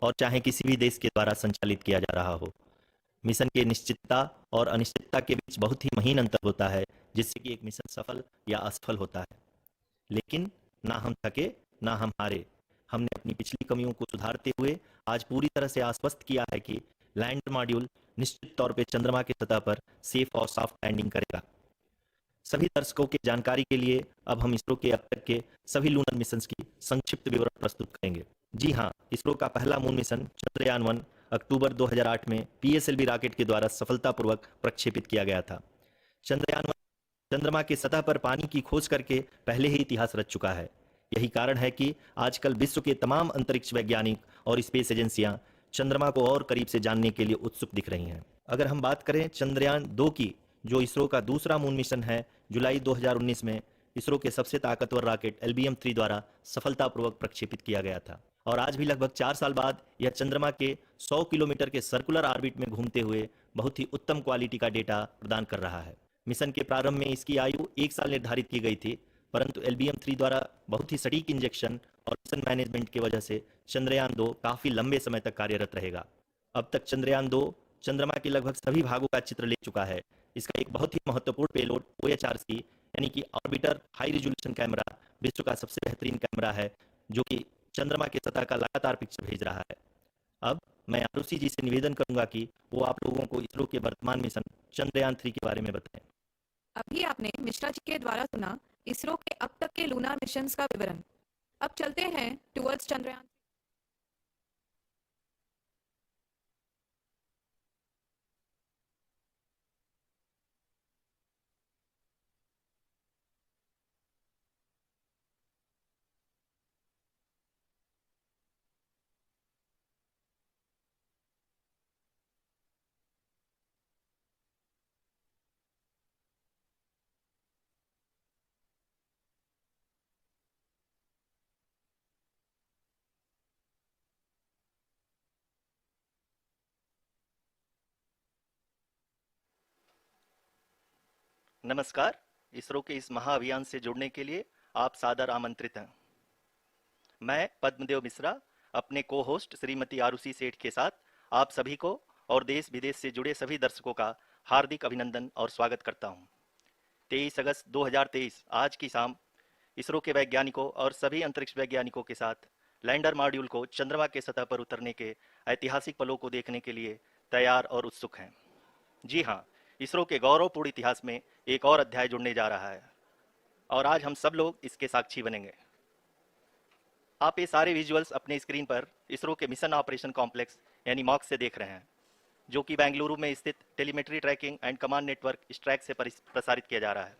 और चाहे किसी भी देश के द्वारा संचालित किया जा रहा हो। मिशन के निश्चितता और अनिश्चितता के बीच बहुत ही महीन अंतर होता है, जिससे कि एक मिशन सफल या असफल होता है। लेकिन ना हम थके, ना हम हारे। हमने अपनी पिछली कमियों को सुधारते हुए आज पूरी तरह से आश्वस्त किया है कि लैंडर मॉड्यूल निश्चित तौर पे चंद्रमा की सतह पर सेफ और सॉफ्ट लैंडिंग करेगा। सभी दर्शकों की जानकारी के लिए अब हम इसरो के अब तक के सभी लूनर मिशंस की संक्षिप्त विवरण प्रस्तुत करेंगे। जी हाँ, इसरो का पहला मून मिशन चंद्रयान 1 अक्टूबर 2008 में पीएसएलवी रॉकेट के द्वारा सफलतापूर्वक प्रक्षेपित किया गया था। चंद्रयान चंद्रमा की सतह पर पानी की खोज करके पहले ही इतिहास रच चुका है। यही कारण है कि आजकल विश्व के तमाम अंतरिक्ष वैज्ञानिक और स्पेस एजेंसियां चंद्रमा को और करीब से जानने के लिए उत्सुक दिख रही हैं। अगर हम बात करें चंद्रयान 2 की, जो इसरो का दूसरा मून मिशन है, जुलाई 2019 में इसरो के सबसे ताकतवर रॉकेट LBM-3 द्वारा सफलतापूर्वक प्रक्षेपित किया गया था। और आज भी लगभग 4 साल बाद यह चंद्रमा के 100 किलोमीटर के सर्कुलर ऑर्बिट में घूमते हुए बहुत ही उत्तम क्वालिटी का डेटा प्रदान कर रहा है। मिशन के प्रारंभ में इसकी आयु 1 साल निर्धारित की गई थी, परंतु LBM-3 द्वारा बहुत ही सटीक इंजेक्शन और मिशन मैनेजमेंट की वजह से चंद्रयान 2 काफी लंबे समय तक कार्यरत रहेगा। अब तक चंद्रयान 2 चंद्रमा के लगभग सभी भागों का चित्र ले चुका है। इसका एक बहुत ही महत्वपूर्ण पेलोड OHRC यानी कि ऑर्बिटर हाई रिजोल्यूशन कैमरा विश्व का सबसे बेहतरीन कैमरा है, जो कि चंद्रमा की सतह का लगातार पिक्चर भेज रहा है। अब मैं आरुषि जी से निवेदन करूंगा कि वो आप लोगों को इसरो के वर्तमान मिशन चंद्रयान 3 के बारे में बताएं। अभी आपने मिश्रा जी के द्वारा सुना इसरो के अब तक के लूनार मिशंस का विवरण। अब चलते हैं टुवर्ड्स चंद्रयान। नमस्कार। इसरो के इस महाअभियान से जुड़ने के लिए आप सादर आमंत्रित हैं। मैं पद्मदेव मिश्रा अपने को होस्ट श्रीमती आरुषि सेठ के साथ आप सभी को और देश विदेश से जुड़े सभी दर्शकों का हार्दिक अभिनंदन और स्वागत करता हूं। 23 अगस्त 2023 आज की शाम इसरो के वैज्ञानिकों और सभी अंतरिक्ष वैज्ञानिकों के साथ लैंडर मॉड्यूल को चंद्रमा के सतह पर उतरने के ऐतिहासिक पलों को देखने के लिए तैयार और उत्सुक हैं। जी हाँ, इसरो के गौरवपूर्ण इतिहास में एक और अध्याय जुड़ने जा रहा है और आज हम सब लोग इसके साक्षी बनेंगे। आप ये सारे विजुअल्स अपने स्क्रीन पर इसरो के मिशन ऑपरेशन कॉम्प्लेक्स यानी मॉक्स से देख रहे हैं, जो कि बेंगलुरु में स्थित telemetry tracking and command network ISTRAC से प्रसारित किया जा रहा है।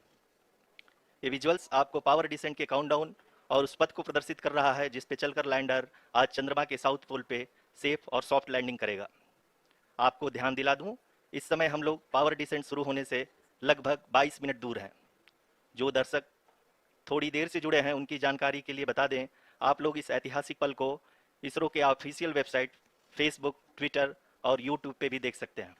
ये विजुअल्स आपको पावर डिसेंट के काउंटडाउन और उस पथ को प्रदर्शित कर रहा है जिस पे चलकर लैंडर आज चंद्रमा के साउथ पोल पे सेफ और सॉफ्ट लैंडिंग करेगा। आपको ध्यान दिला दूं, इस समय हम लोग पावर डिसेंट शुरू होने से लगभग 22 मिनट दूर हैं। जो दर्शक थोड़ी देर से जुड़े हैं उनकी जानकारी के लिए बता दें, आप लोग इस ऐतिहासिक पल को इसरो के ऑफिशियल वेबसाइट, फेसबुक, ट्विटर और यूट्यूब पे भी देख सकते हैं।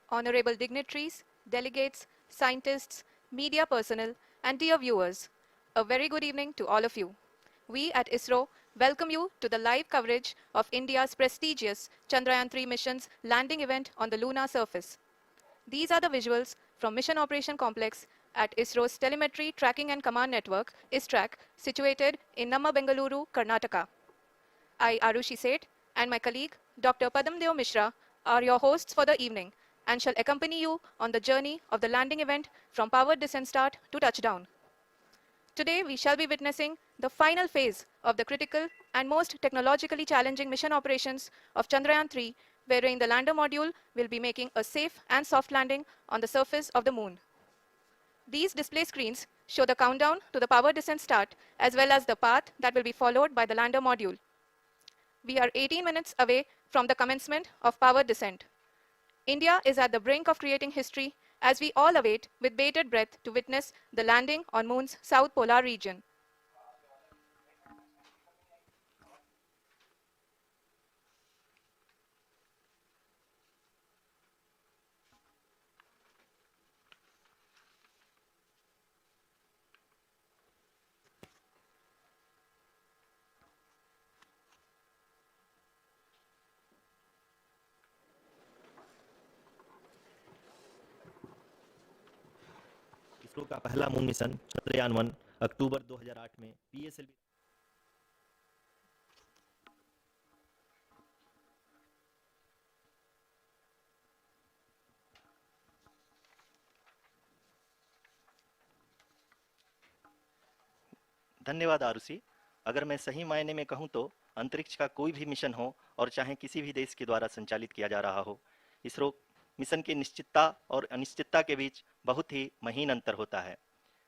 Honorable dignitaries, delegates, scientists, media personnel, and dear viewers, a very good evening to all of you. We at ISRO welcome you to the live coverage of India's prestigious Chandrayaan-3 mission's landing event on the lunar surface. These are the visuals from Mission Operation Complex at ISRO's Telemetry Tracking and Command Network, ISTRAC, situated in Namma, Bengaluru, Karnataka. I, Arushi Seth, and my colleague, Dr. Padamdeo Mishra, are your hosts for the evening and shall accompany you on the journey of the landing event from powered descent start to touchdown. Today, we shall be witnessing the final phase of the critical and most technologically challenging mission operations of Chandrayaan-3, wherein the lander module will be making a safe and soft landing on the surface of the moon. These display screens show the countdown to the power descent start as well as the path that will be followed by the lander module. We are 18 minutes away from the commencement of power descent. India is at the brink of creating history as we all await with bated breath to witness the landing on Moon's south polar region. ISRO का पहला moon mission Chandrayaan 1 अक्टूबर 2008 में PSLV. धन्यवाद आरुषि। अगर मैं सही मायने में कहूं तो अंतरिक्ष का कोई भी मिशन हो और चाहे किसी भी देश के द्वारा संचालित किया जा रहा हो, इसरो मिशन की निश्चितता और अनिश्चितता के बीच बहुत ही महीन अंतर होता है,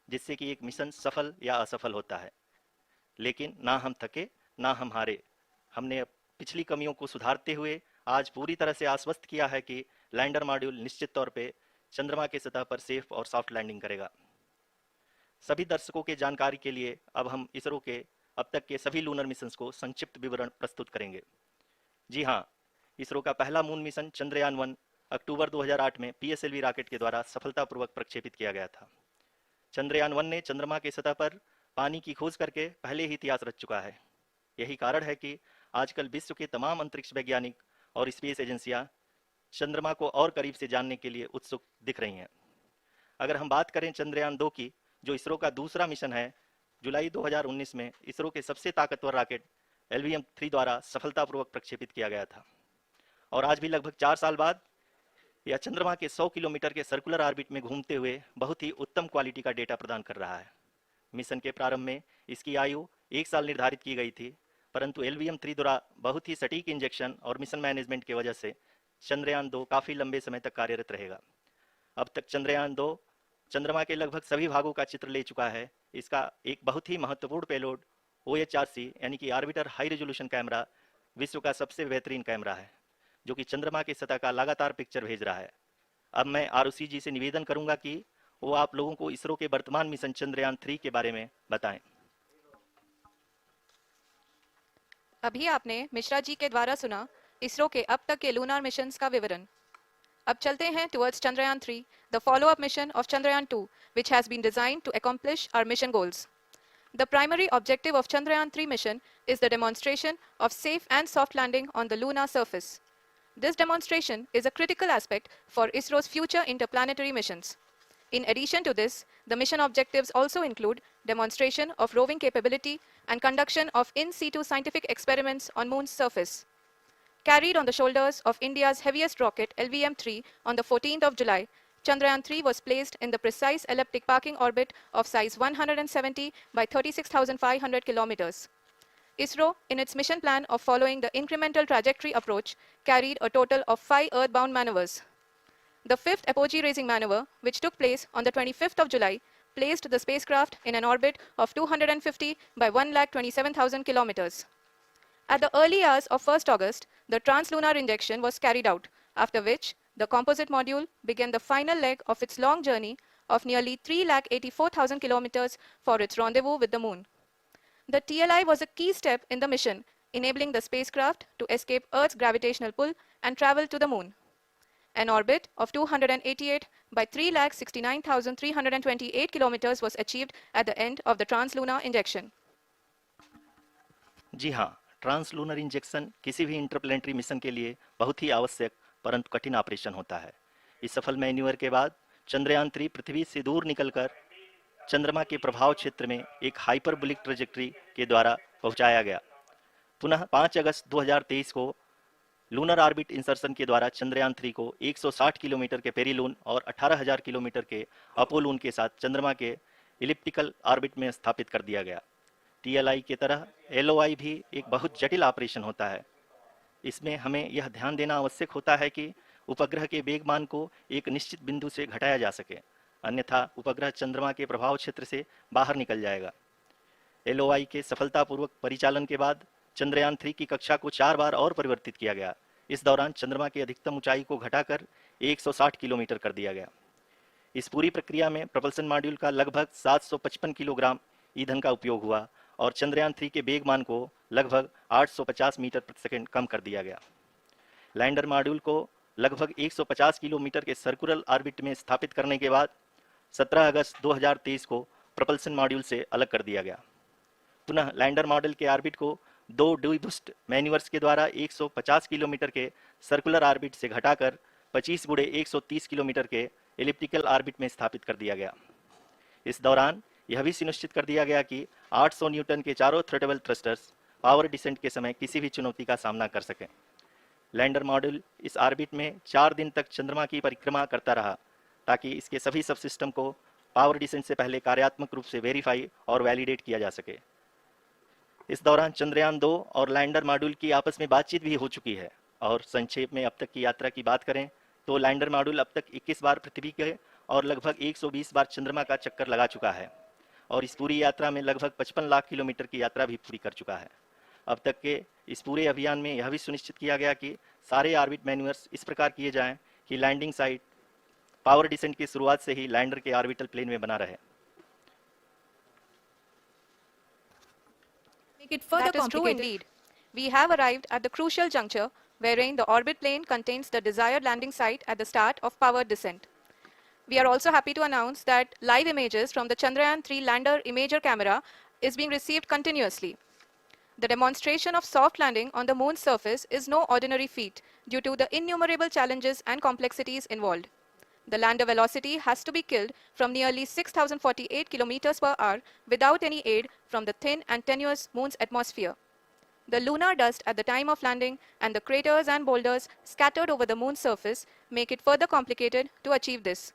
जिससे कि एक मिशन सफल या असफल होता है। लेकिन ना हम थके ना हम हारे। हमने पिछली कमियों को सुधारते हुए आज पूरी तरह से आश्वस्त किया है कि लैंडर मॉड्यूल निश्चित तौर पे चंद्रमा की सतह पर सेफ और सॉफ्ट लैंडिंग करेगा। सभी दर्शकों के जानकारी के लिए अब हम इसरो के अब तक के सभी लूनर मिशंस को संक्षिप्त विवरण प्रस्तुत करेंगे। जी हाँ, इसरो का पहला मून मिशन चंद्रयान 1 अक्टूबर 2008 में पीएसएलवी रॉकेट के द्वारा सफलतापूर्वक प्रक्षेपित किया गया था। चंद्रयान 1 ने चंद्रमा की सतह पर पानी की खोज करके पहले ही इतिहास रच चुका है। यही कारण है कि आजकल विश्व के तमाम अंतरिक्ष वैज्ञानिक और स्पेस एजेंसियां चंद्रमा को और करीब से जानने के लिए उत्सुक दिख रही हैं। अगर हम बात करें चंद्रयान 2 की, जो इसरो का दूसरा मिशन है, जुलाई 2019 में इसरो के सबसे ताकतवर रॉकेट LVM-3 द्वारा सफलतापूर्वक प्रक्षेपित किया गया था और आज भी लगभग 4 साल बाद यह चंद्रमा के 100 किलोमीटर के सर्कुलर ऑर्बिट में घूमते हुए बहुत ही उत्तम क्वालिटी का डेटा प्रदान कर रहा है। मिशन के प्रारंभ में इसकी आयु 1 साल निर्धारित की गई थी, परंतु LVM-3 द्वारा बहुत ही सटीक इंजेक्शन और मिशन मैनेजमेंट की वजह से चंद्रयान 2 काफी लंबे समय तक कार्यरत रहेगा। अब तक चंद्रयान 2 चंद्रमा के लगभग सभी भागों का चित्र ले चुका है। इसका एक बहुत ही महत्वपूर्ण पेलोड OHRC यानी कि ऑर्बिटर हाई रेजोल्यूशन कैमरा विश्व का सबसे बेहतरीन कैमरा है, जो कि चंद्रमा की सतह का लगातार पिक्चर भेज रहा है। अब मैं आरुषि जी से निवेदन करूंगा कि वो आप लोगों को इसरो के वर्तमान मिशन चंद्रयान 3 के बारे में बताएं। अभी आपने मिश्रा जी के द्वारा सुना इसरो के अब तक के लूनार मिशंस का विवरण। अब चलते हैं towards Chandrayaan 3, the follow-up mission of Chandrayaan 2, which has been designed to accomplish our mission goals. The primary objective of Chandrayaan 3 mission is the demonstration of safe and soft landing on the lunar surface. This demonstration is a critical aspect for ISRO's future interplanetary missions. In addition to this, the mission objectives also include demonstration of roving capability and conduction of in situ scientific experiments on Moon's surface. Carried on the shoulders of India's heaviest rocket LVM-3 on the 14th of July, Chandrayaan 3 was placed in the precise elliptic parking orbit of size 170 by 36,500 kilometers. ISRO, in its mission plan of following the incremental trajectory approach, carried a total of 5 earthbound maneuvers. The fifth apogee raising maneuver, which took place on the 25th of July, placed the spacecraft in an orbit of 250 by 1,27,000 kilometers. At the early hours of 1st August, the translunar injection was carried out, after which the composite module began the final leg of its long journey of nearly 3,84,000 kilometers for its rendezvous with the Moon. The TLI was a key step in the mission, enabling the spacecraft to escape Earth's gravitational pull and travel to the Moon. An orbit of 288 by 3,69,328 kilometers was achieved at the end of the translunar injection. जी हाँ, translunar injection किसी भी interplanetary mission के लिए बहुत ही आवश्यक परंतु कठिन operation होता है। इस सफल मैन्यूवर के बाद चंद्रयान 3 पृथ्वी से दूर निकलकर चंद्रमा के प्रभाव क्षेत्र में एक हाइपरबोलिक ट्रेजेक्टरी के द्वारा पहुंचाया गया। पुनः 5 अगस्त 2023 को लूनर ऑर्बिट इंसर्शन के द्वारा चंद्रयान 3 को 160 किलोमीटर के पेरीलून और 18,000 किलोमीटर के अपोलून के साथ चंद्रमा के इलिप्टिकल ऑर्बिट में स्थापित कर दिया गया। TLI की तरह LOI भी एक बहुत जटिल ऑपरेशन होता है। इसमें हमें यह ध्यान देना आवश्यक होता है कि उपग्रह के वेगमान को एक निश्चित बिंदु से घटाया जा सके, अन्यथा उपग्रह चंद्रमा के प्रभाव क्षेत्र से बाहर निकल जाएगा। LOI के सफलतापूर्वक परिचालन के बाद चंद्रयान 3 की कक्षा को 4 बार और परिवर्तित किया गया। इस दौरान चंद्रमा की अधिकतम ऊंचाई को घटाकर 160 किलोमीटर कर दिया गया। इस पूरी प्रक्रिया में प्रपल्सन मॉड्यूल का लगभग 755 किलोग्राम ईंधन का उपयोग हुआ और चंद्रयान 3 के वेगमान को लगभग 850 मीटर प्रति सेकंड कम कर दिया गया। लैंडर मॉड्यूल को लगभग 150 किलोमीटर के सर्कुलर ऑर्बिट में स्थापित करने के बाद 17 अगस्त 2023 को प्रपल्सन मॉड्यूल से अलग कर दिया गया। पुनः लैंडर मॉडल के ऑर्बिट को 2 डीबूस्ट मैन्यूवर्स के द्वारा 150 किलोमीटर के सर्कुलर ऑर्बिट से घटाकर 25 × 130 किलोमीटर के एलिप्टिकल ऑर्बिट में स्थापित कर दिया गया। इस दौरान यह भी सुनिश्चित कर दिया गया कि 800 न्यूटन के चारों थ्रोटेबल थ्रस्टर्स पावर डिसेंट के समय किसी भी चुनौती का सामना कर सकें। लैंडर मॉड्यूल इस ऑर्बिट में 4 दिन तक चंद्रमा की परिक्रमा करता रहा ताकि इसके सभी सब सिस्टम को पावर डिसेंट से पहले कार्यात्मक रूप से वेरीफाई और वैलिडेट किया जा सके। इस दौरान चंद्रयान 2 और लैंडर मॉड्यूल की आपस में बातचीत भी हो चुकी है। और संक्षेप में अब तक की यात्रा की बात करें तो लैंडर मॉड्यूल अब तक 21 बार पृथ्वी के और लगभग 120 बार चंद्रमा का चक्कर लगा चुका है और इस पूरी यात्रा में लगभग 55 लाख किलोमीटर की यात्रा भी पूरी कर चुका है। अब तक के इस पूरे अभियान में यह भी सुनिश्चित किया गया कि सारे ऑर्बिट मैन्यूअर्स इस प्रकार किए जाएं कि लैंडिंग साइट पावर डिसेंट की शुरुआत से ही लैंडर के ऑर्बिटल प्लेन में बना रहे। Make it further that is true indeed. We have arrived at the crucial juncture wherein the orbit plane contains the desired landing site at the start of powered descent. We are also happy to announce that live images from the Chandrayaan-3 lander imager camera is being received continuously. The demonstration of soft landing on the moon's surface is no ordinary feat due to the innumerable challenges and complexities involved. The lander velocity has to be killed from nearly 6,048 kilometers per hour without any aid from the thin and tenuous moon's atmosphere. The lunar dust at the time of landing and the craters and boulders scattered over the moon's surface make it further complicated to achieve this.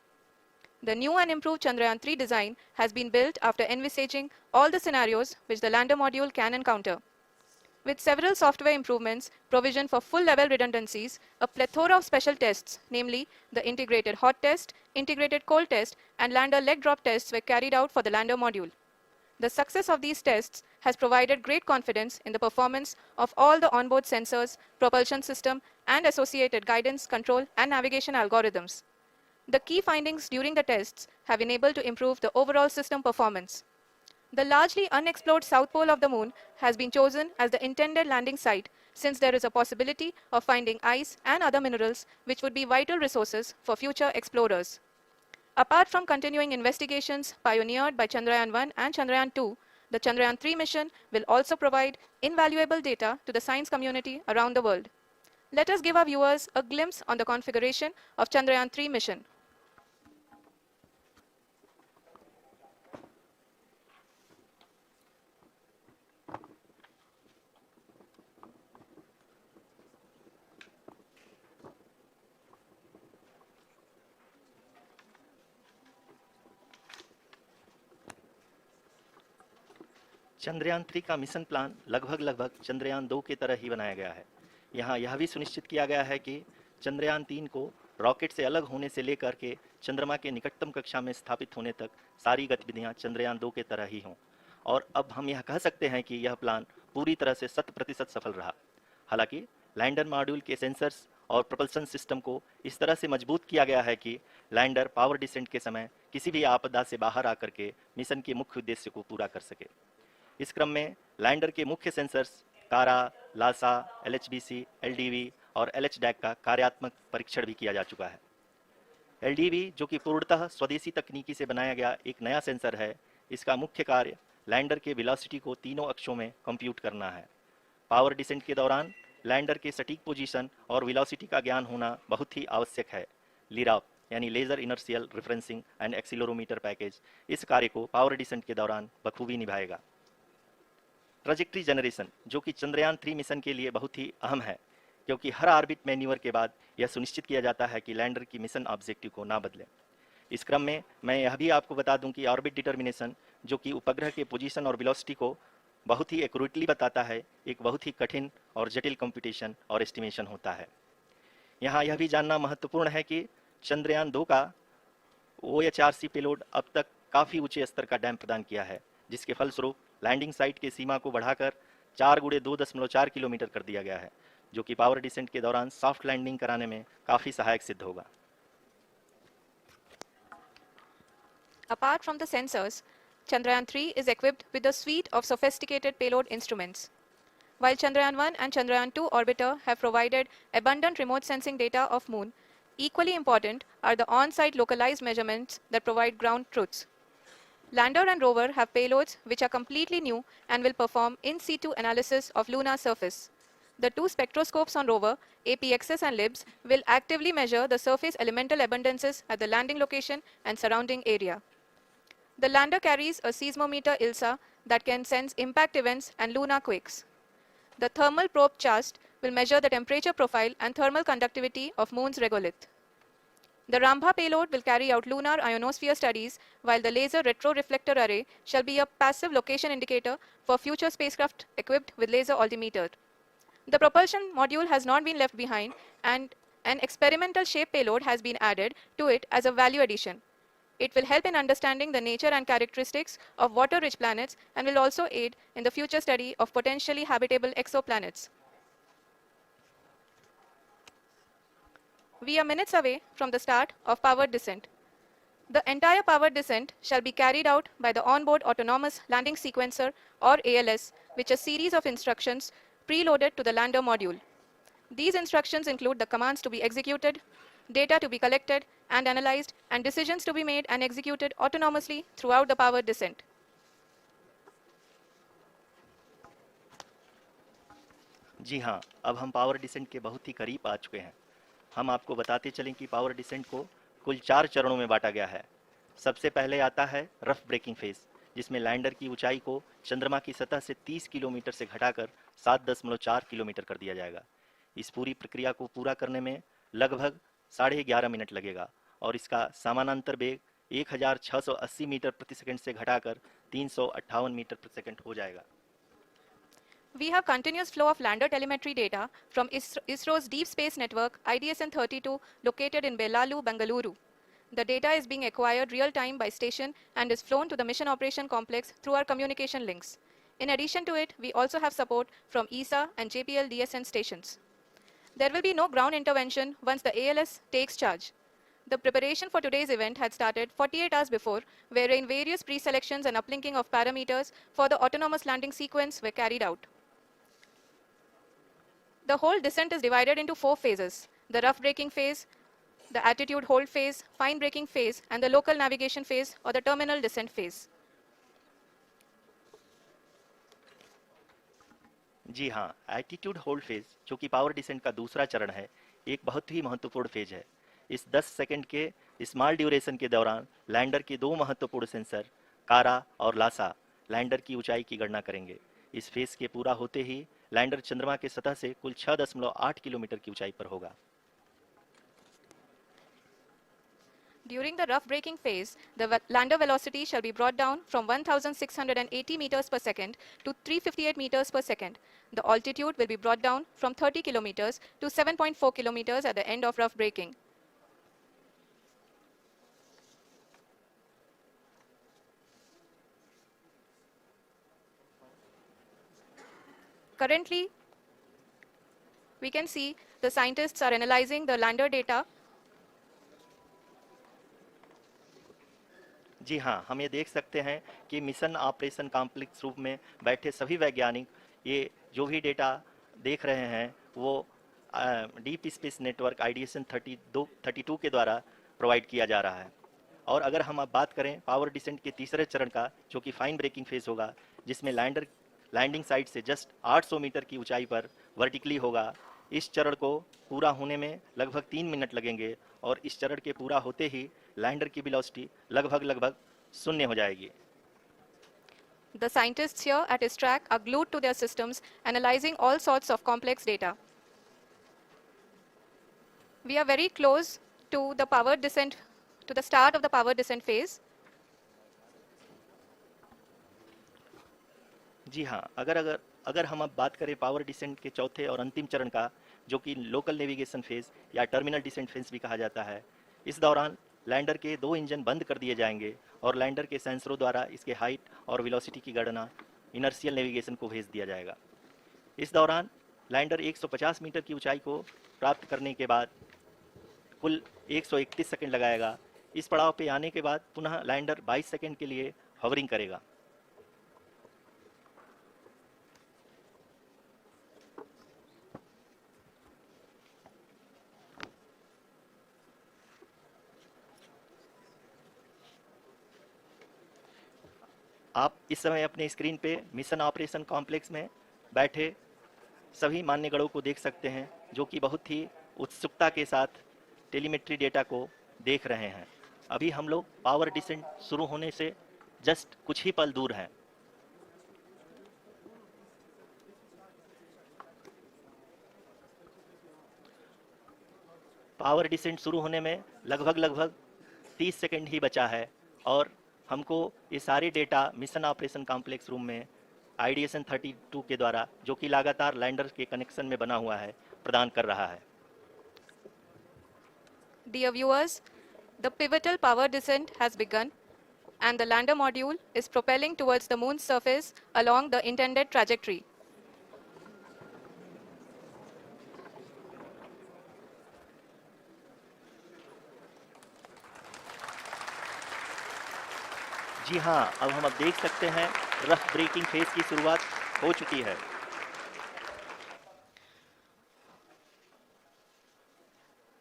The new and improved Chandrayaan-3 design has been built after envisaging all the scenarios which the lander module can encounter. With several software improvements, provision for full-level redundancies, a plethora of special tests, namely the integrated hot test, integrated cold test, and lander leg drop tests were carried out for the lander module. The success of these tests has provided great confidence in the performance of all the onboard sensors, propulsion system, and associated guidance, control, and navigation algorithms. The key findings during the tests have enabled to improve the overall system performance. The largely unexplored south pole of the moon has been chosen as the intended landing site since there is a possibility of finding ice and other minerals which would be vital resources for future explorers. Apart from continuing investigations pioneered by Chandrayaan-1 and Chandrayaan-2, the Chandrayaan-3 mission will also provide invaluable data to the science community around the world. Let us give our viewers a glimpse on the configuration of Chandrayaan-3 mission. Chandrayaan 3 का mission plan लगभग चंद्रयान 2 की तरह ही बनाया गया है। यहाँ यह भी सुनिश्चित किया गया है कि चंद्रयान 3 को रॉकेट से अलग होने से लेकर के चंद्रमा के निकटतम कक्षा में स्थापित होने तक सारी गतिविधियाँ चंद्रयान 2 की तरह ही हों। और अब हम यह कह सकते हैं कि यह प्लान पूरी तरह से 100% सफल रहा। हालांकि लैंडर मॉड्यूल के सेंसर्स और प्रोपल्शन सिस्टम को इस तरह से मजबूत किया गया है कि लैंडर पावर डिसेंट के समय किसी भी आपदा से बाहर आकर के मिशन के मुख्य उद्देश्य को पूरा कर सके। इस क्रम में लैंडर के मुख्य सेंसर्स कारा, लासा, LHBC, LDV और LHDAC का कार्यात्मक परीक्षण भी किया जा चुका है। LDV जो कि पूर्णतः स्वदेशी तकनीकी से बनाया गया एक नया सेंसर है, इसका मुख्य कार्य लैंडर के वेलोसिटी को तीनों अक्षों में कंप्यूट करना है। पावर डिसेंट के दौरान लैंडर के सटीक पोजीशन और वेलोसिटी का ज्ञान होना बहुत ही आवश्यक है। लिराप यानी laser inertial referencing and accelerometer package इस कार्य को पावर डिसेंट के दौरान बखूबी निभाएगा। ट्रैजेक्टरी जनरेशन जो कि चंद्रयान 3 मिशन के लिए बहुत ही अहम है, क्योंकि हर ऑर्बिट मैन्यूवर के बाद यह सुनिश्चित किया जाता है कि लैंडर की मिशन ऑब्जेक्टिव को ना बदले। इस क्रम में मैं यह भी आपको बता दूं कि ऑर्बिट डिटर्मिनेशन जो कि उपग्रह के पोजीशन और वेलोसिटी को बहुत ही एक्यूरेटली बताता है, एक बहुत ही कठिन और जटिल कंप्यूटेशन और एस्टिमेशन होता है। यहाँ यह भी जानना महत्वपूर्ण है कि चंद्रयान 2 का OHRC पेलोड अब तक काफ़ी ऊंचे स्तर का डैम प्रदान किया है, जिसके फलस्वरूप लैंडिंग साइट की सीमा को बढ़ाकर 4x2.4 किलोमीटर कर दिया गया है, जो कि पावर डिसेंट के दौरान सॉफ्ट लैंडिंग कराने में काफ़ी सहायक सिद्ध होगा। Apart from the sensors, Chandrayaan-3 is equipped with a suite of sophisticated payload instruments. While Chandrayaan-1 and Chandrayaan-2 orbiter have provided abundant remote sensing data of Moon, equally important are the on-site localized measurements that provide ground truths. Lander and rover have payloads which are completely new and will perform in situ analysis of lunar surface. The two spectroscopes on rover, APXS and LIBS, will actively measure the surface elemental abundances at the landing location and surrounding area. The lander carries a seismometer ILSA that can sense impact events and lunar quakes. The thermal probe CHAST will measure the temperature profile and thermal conductivity of Moon's regolith. The Rambha payload will carry out lunar ionosphere studies, while the Laser Retroreflector Array shall be a passive location indicator for future spacecraft equipped with laser altimeter. The propulsion module has not been left behind, and an experimental shape payload has been added to it as a value addition. It will help in understanding the nature and characteristics of water-rich planets and will also aid in the future study of potentially habitable exoplanets. We are minutes away from the start of powered descent. The entire powered descent shall be carried out by the Onboard Autonomous Landing Sequencer, or ALS, which is a series of instructions preloaded to the lander module. These instructions include the commands to be executed, data to be collected and analyzed, and decisions to be made and executed autonomously throughout the powered descent. जी हाँ, अब हम power descent के बहुत ही करीब आ चुके हैं। हम आपको बताते चलें कि पावर डिसेंट को कुल 4 चरणों में बांटा गया है। सबसे पहले आता है रफ ब्रेकिंग फेज, जिसमें लैंडर की ऊंचाई को चंद्रमा की सतह से 30 किलोमीटर से घटाकर 7.4 किलोमीटर कर दिया जाएगा। इस पूरी प्रक्रिया को पूरा करने में लगभग 11.5 मिनट लगेगा और इसका समानांतर वेग 1680 मीटर प्रति सेकंड से घटाकर 358 मीटर प्रति सेकंड हो जाएगा। We have continuous flow of lander telemetry data from ISRO's Deep Space Network IDSN-32 located in Belalu, Bengaluru. The data is being acquired real-time by station and is flown to the Mission Operation Complex through our communication links. In addition to it, we also have support from ESA and JPL DSN stations. There will be no ground intervention once the ALS takes charge. The preparation for today's event had started 48 hours before, wherein various pre-selections and uplinking of parameters for the autonomous landing sequence were carried out. The whole descent is divided into 4 phases: the rough braking phase, the attitude hold phase, fine braking phase, and the local navigation phase or the terminal descent phase. जी हाँ, attitude hold phase, जो कि power descent का दूसरा चरण है, एक बहुत ही महत्वपूर्ण फेज है। इस 10 सेकंड के स्मॉल ड्यूरेशन के दौरान लैंडर के 2 महत्वपूर्ण सेंसर कारा और लासा लैंडर की ऊंचाई की गणना करेंगे। इस फेज के पूरा होते ही लैंडर चंद्रमा के सतह से कुल 6.8 किलोमीटर की ऊंचाई पर होगा। During the rough braking phase, the lander velocity shall be brought down from 1,680 meters per second to 358 meters per second. The altitude will be brought down from 30 kilometers to 7.4 kilometers at the end of rough braking. Currently, we can see the scientists are analyzing the lander data. जी हाँ, हम ये देख सकते हैं कि mission operation complex रूप में बैठे सभी वैज्ञानिक ये जो भी डेटा देख रहे हैं वो डीप स्पेस नेटवर्क IDSN 32 के द्वारा प्रोवाइड किया जा रहा है। और अगर हम अब बात करें पावर डिसेंट के तीसरे चरण का, जो कि फाइन ब्रेकिंग फेज होगा, जिसमें लैंडर लैंडिंग साइट से जस्ट 800 मीटर की ऊंचाई पर वर्टिकली होगा, इस चरण को पूरा होने में लगभग 3 मिनट लगेंगे और इस चरण के पूरा होते ही लैंडर की वेलोसिटी लगभग 0 हो जाएगी। The scientists here at ISTRAC are glued to their systems, analyzing all sorts of complex data. We are very close to the powered descent, to the start of the powered descent phase. जी हाँ, अगर हम अब बात करें power descent के चौथे और अंतिम चरण का, जो कि लोकल नेविगेशन फेज या टर्मिनल डिसेंट फेज भी कहा जाता है, इस दौरान लैंडर के 2 इंजन बंद कर दिए जाएंगे और लैंडर के सेंसरों द्वारा इसके हाइट और वेलोसिटी की गणना इनर्शियल नेविगेशन को भेज दिया जाएगा। इस दौरान लैंडर 150 मीटर की ऊंचाई को प्राप्त करने के बाद कुल 131 सेकंड लगाएगा। इस पड़ाव पे आने के बाद पुनः लैंडर 22 सेकंड के लिए हवरिंग करेगा। आप इस समय अपने स्क्रीन पे मिशन ऑपरेशन कॉम्प्लेक्स में बैठे सभी मान्यगणों को देख सकते हैं, जो कि बहुत ही उत्सुकता के साथ टेलीमेट्री डेटा को देख रहे हैं। अभी हम लोग पावर डिसेंट शुरू होने से जस्ट कुछ ही पल दूर हैं। पावर डिसेंट शुरू होने में लगभग 30 सेकंड ही बचा है और हमको ये सारे data mission operation complex room में आईडीएसएन 32 के द्वारा, जो कि लगातार लैंडर के कनेक्शन में बना हुआ है, प्रदान कर रहा है। Dear viewers, the pivotal power descent has begun and the lander module is propelling towards the moon's surface along the intended trajectory. जी हाँ, अब देख सकते हैं रफ ब्रेकिंग फेज की शुरुआत हो चुकी है।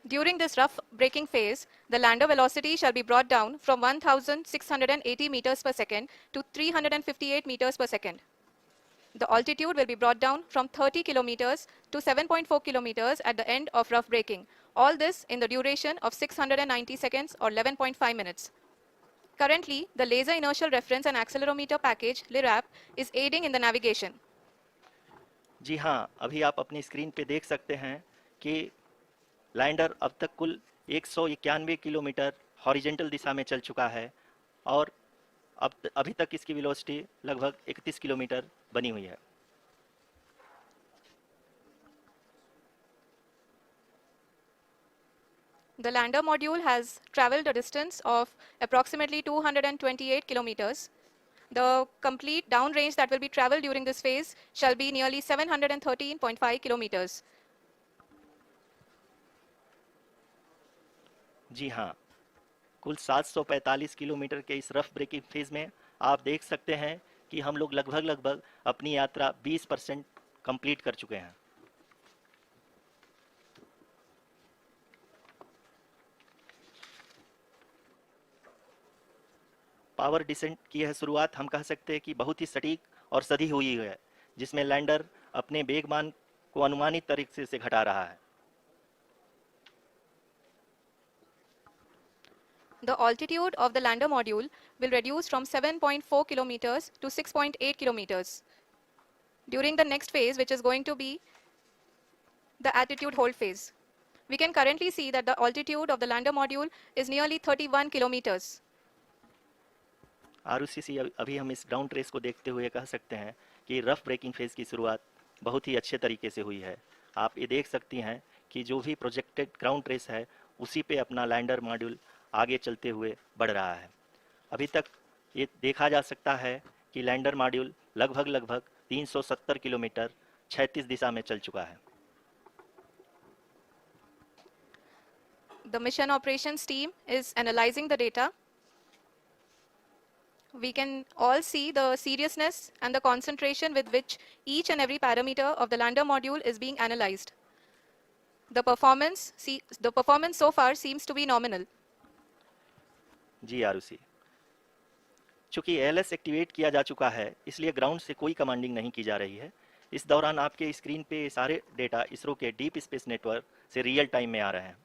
During this rough braking phase, the lander velocity shall be brought down from 1680 meters per second to 358 meters per second. The altitude will be brought down from 30 kilometers to 7.4 kilometers at the end of rough braking. All this in the duration of 690 seconds or 11.5 minutes. Currently, the Laser Inertial Reference and Accelerometer package, LIRAP, is aiding in the navigation. जी हाँ, अभी आप अपनी screen पे देख सकते हैं कि lander अब तक कुल 191 किलोमीटर हॉरिजेंटल दिशा में चल चुका है और अभी तक इसकी वेलोसिटी लगभग 31 किलोमीटर बनी हुई है। The lander module has traveled a distance of approximately 228 kilometers. The complete downrange that will be traveled during this phase shall be nearly 713.5 kilometers. जी हाँ, कुल 745 किलोमीटर के इस रफ ब्रेकिंग फेज में आप देख सकते हैं कि हम लोग लगभग अपनी यात्रा 20% कंप्लीट कर चुके हैं। पावर डिसेंट की यह शुरुआत हम कह सकते हैं कि बहुत ही सटीक और सधी हुई है, जिसमें लैंडर अपने वेगमान को अनुमानित तरीके से घटा रहा है। The altitude of the lander module will reduce from 7.4 kilometers to 6.8 kilometers. During the next phase, which is going to be the attitude hold phase, we can currently see that the altitude of the lander module is nearly 31 kilometers. Arushi, अभी हम इस ground race को देखते हुए कह सकते हैं कि रफ ब्रेकिंग फेज की शुरुआत बहुत ही अच्छे तरीके से हुई है। आप ये देख सकती हैं कि जो भी प्रोजेक्टेड ग्राउंड रेस है उसी पे अपना लैंडर मॉड्यूल आगे चलते हुए बढ़ रहा है। अभी तक ये देखा जा सकता है कि लैंडर मॉड्यूल लगभग 370 किलोमीटर 36 दिशा में चल चुका है। The mission operations team is analyzing the data. We can all see the seriousness and the concentration with which each and every parameter of the lander module is being analyzed. The performance so far seems to be nominal. जी आरुषि, चूंकि ALS activate किया जा चुका है, इसलिए ground से कोई commanding नहीं की जा रही है। इस दौरान आपके स्क्रीन पे सारे डेटा इसरो के डीप स्पेस नेटवर्क से रियल टाइम में आ रहे हैं।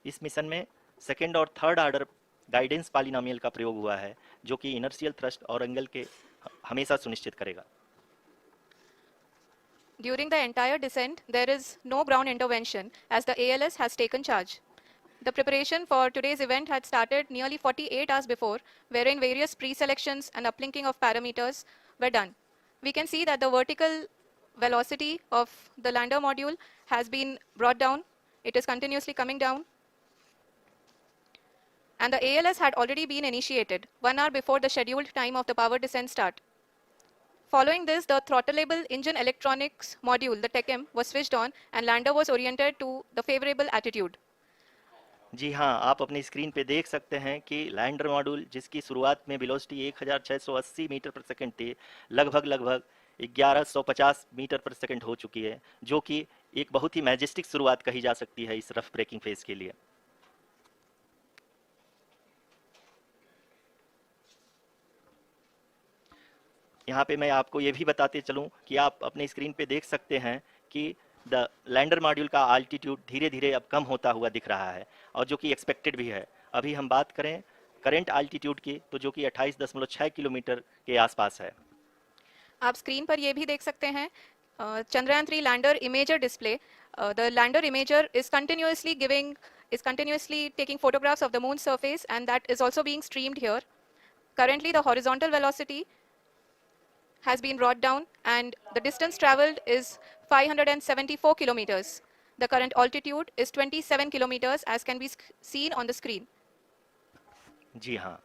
इस मिशन में सेकेंड और थर्ड ऑर्डर गाइडेंस पॉलिनोमियल का प्रयोग हुआ है, जो कि इनर्शियल थ्रस्ट और एंगल के हमेशा सुनिश्चित करेगा। During the entire descent, there is no ground intervention as the ALS has taken charge. The preparation for today's event had started nearly 48 hours before, wherein various pre-selections and uplinking of parameters were done. We can see that the vertical velocity of the lander module has been brought down. It is continuously coming down. And the ALS had already been initiated 1 hour before the scheduled time of the power descent start. Following this, the throttleable engine electronics module, the TECM, was switched on and lander was oriented to the favorable attitude. जी हाँ, आप अपनी screen पे देख सकते हैं कि lander module, जिसकी शुरुआत में वेलोसिटी 1680 मीटर पर सेकंड थी, लगभग 1150 मीटर पर सेकंड हो चुकी है, जो कि एक बहुत ही मैजेस्टिक शुरुआत कही जा सकती है इस रफ ब्रेकिंग फेज के लिए। यहाँ पे मैं आपको ये भी बताते चलूँ कि आप अपने स्क्रीन पे देख सकते हैं कि द लैंडर मॉड्यूल का आल्टीट्यूड धीरे धीरे अब कम होता हुआ दिख रहा है, और जो कि एक्सपेक्टेड भी है। अभी हम बात करें करंट अल्टीट्यूड की, तो जो कि 28.6 किलोमीटर के आसपास है। आप स्क्रीन पर ये भी देख सकते हैं Chandrayaan 3 lander imager display. The lander imager is continuously taking photographs of the moon's surface, and that is also being streamed here. Currently the horizontal velocity has been brought down and the distance traveled is 574 kilometers. The current altitude is 27 kilometers as can be seen on the screen. जी हाँ,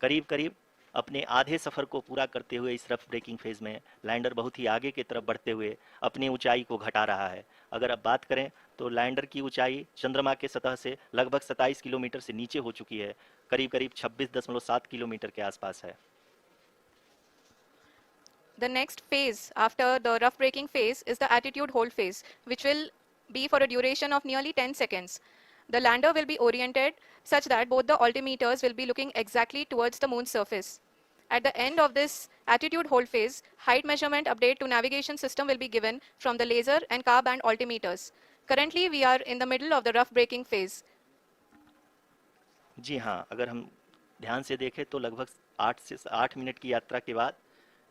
करीब करीब अपने आधे सफर को पूरा करते हुए इस रफ ब्रेकिंग फेज में लैंडर बहुत ही आगे की तरफ बढ़ते हुए अपनी ऊंचाई को घटा रहा है। अगर अब बात करें तो लैंडर की ऊंचाई चंद्रमा के सतह से लगभग 27 किलोमीटर से नीचे हो चुकी है, करीब करीब 26.7 किलोमीटर के आसपास है। The next phase after the rough braking phase is the attitude hold phase, which will be for a duration of nearly 10 seconds. The lander will be oriented such that both the altimeters will be looking exactly towards the moon's surface. At the end of this attitude hold phase, height measurement update to navigation system will be given from the laser and car band altimeters. Currently, we are in the middle of the rough braking phase. जी हाँ, अगर हम ध्यान से देखें तो लगभग 8 minute की यात्रा के बाद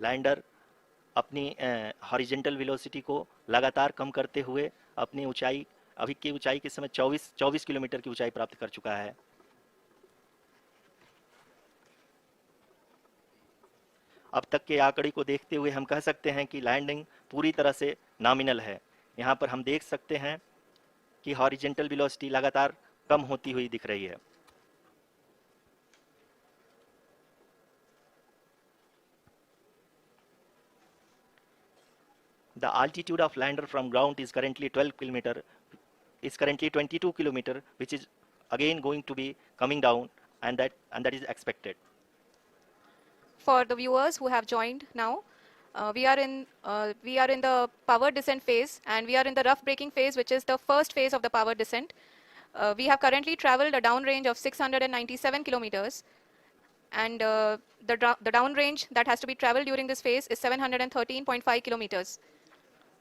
लैंडर अपनी हॉरिजेंटल वेलोसिटी को लगातार कम करते हुए अपनी ऊंचाई, अभी की ऊंचाई के समय 24 किलोमीटर की ऊंचाई प्राप्त कर चुका है। अब तक के आंकड़े को देखते हुए हम कह सकते हैं कि लैंडिंग पूरी तरह से नॉमिनल है। यहाँ पर हम देख सकते हैं कि हॉरिजेंटल वेलोसिटी लगातार कम होती हुई दिख रही है। The altitude of lander from ground is currently 22 kilometer, which is again going to be coming down, and that is expected. For the viewers who have joined now, we are in the power descent phase, and we are in the rough braking phase, which is the first phase of the power descent. We have currently traveled a downrange of 697 kilometers, and the downrange that has to be traveled during this phase is 713.5 kilometers.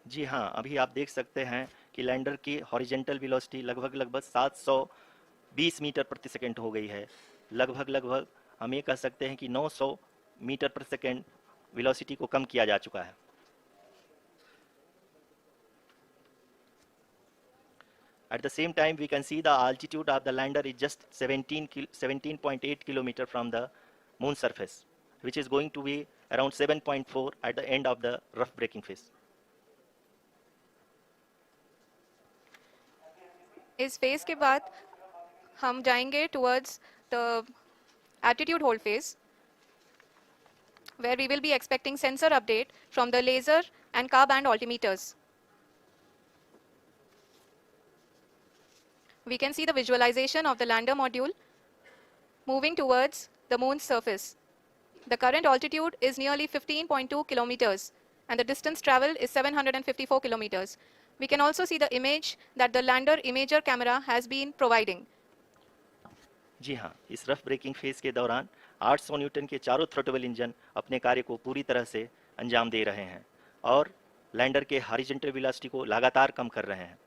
जी हाँ, अभी आप देख सकते हैं कि lander की horizontal velocity लगभग 720 metre प्रति सेकंड हो गई है। लगभग हम ये कह सकते हैं कि 900 मीटर प्रति सेकंड वेलोसिटी को कम किया जा चुका है। At the same time, we can see the altitude of the lander is just 17.8 kilometer from the moon surface, which is going to be around 7.4 at the end of the rough braking phase. इस phase के बाद हम जाएंगे towards the attitude hold phase, where we will be expecting sensor update from the laser and car band altimeters. We can see the visualization of the lander module moving towards the moon's surface. The current altitude is nearly 15.2 kilometers and the distance traveled is 754 kilometers. We can also see the image that the lander imager camera has been providing. जी हाँ, इस rough breaking phase के दौरान 800 Newton के चारों throttle engine अपने कार्य को पूरी तरह से अंजाम दे रहे हैं और लैंडर के हॉरिजॉन्टल वेलोसिटी को लगातार कम कर रहे हैं।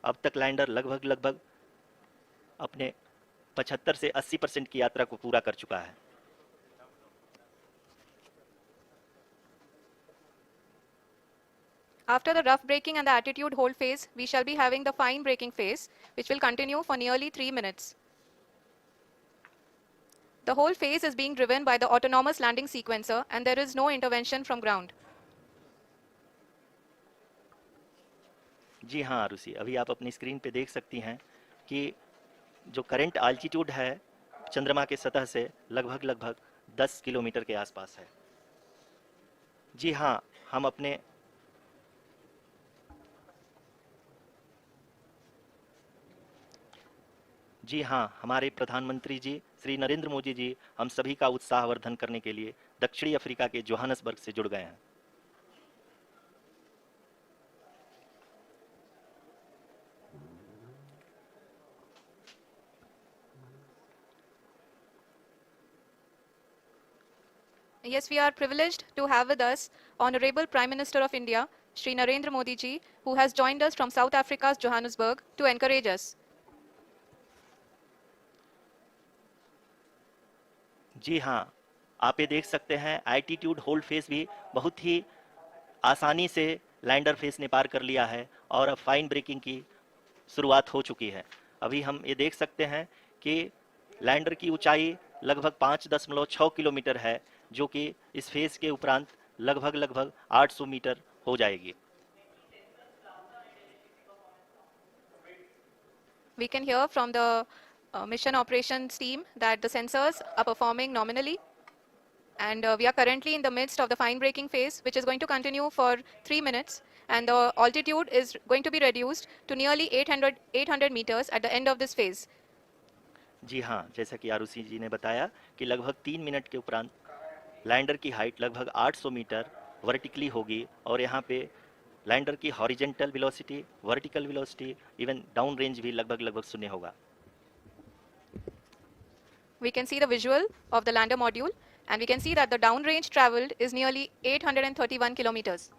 अब तक लैंडर लगभग अपने 75 से 80% की यात्रा को पूरा कर चुका है। After the rough braking and the attitude hold phase, we shall be having the fine braking phase, which will continue for nearly 3 minutes. The whole phase is being driven by the autonomous landing sequencer and there is no intervention from ground. जी हाँ आरुषि, अभी आप अपनी screen पे देख सकती हैं कि जो करंट आल्टीट्यूड है चंद्रमा के सतह से लगभग 10 किलोमीटर के आसपास है। जी हाँ, हम अपने जी हाँ, हमारे प्रधानमंत्री जी श्री नरेंद्र मोदी जी हम सभी का उत्साहवर्धन करने के लिए दक्षिणी अफ्रीका के जोहानसबर्ग से जुड़ गए हैं। Yes, we are privileged to have with us Honorable Prime Minister of India, Shri Narendra Modi ji, who has joined us from South Africa's Johannesburg to encourage us. जी हाँ, आप ये देख सकते हैं एल्टीट्यूड होल्ड फेज भी बहुत ही आसानी से लैंडर फेज ने पार कर लिया है और अब फाइन ब्रेकिंग की शुरुआत हो चुकी है। अभी हम ये देख सकते हैं कि लैंडर की ऊंचाई लगभग 5.6 किलोमीटर है, जो कि इस फेज के उपरांत लगभग लगभग 800 मीटर हो जाएगी। We can hear from the mission operations team that the sensors are performing nominally. And we are currently in the midst of the fine braking phase, which is going to continue for 3 minutes. And the altitude is going to be reduced to nearly 800 meters at the end of this phase. जी हाँ, जैसा कि आरुषि जी ने बताया कि लगभग 3 minute के उपरांत lander की हाइट लगभग 800 मीटर वर्टिकली होगी और यहाँ पे लैंडर की horizontal velocity, vertical velocity, even down range भी लगभग लगभग शून्य होगा। We can see the visual of the lander module, and we can see that the downrange traveled is nearly 831 kilometers.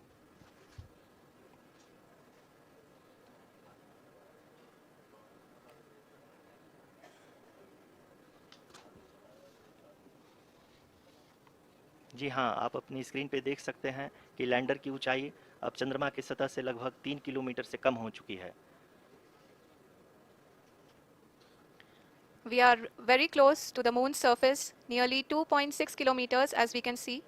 जी हाँ, आप अपनी स्क्रीन पे देख सकते हैं कि लैंडर की ऊंचाई अब चंद्रमा की सतह से लगभग 3 किलोमीटर से कम हो चुकी है। We are very close to the moon's surface, nearly 2.6 kilometers, as we can see.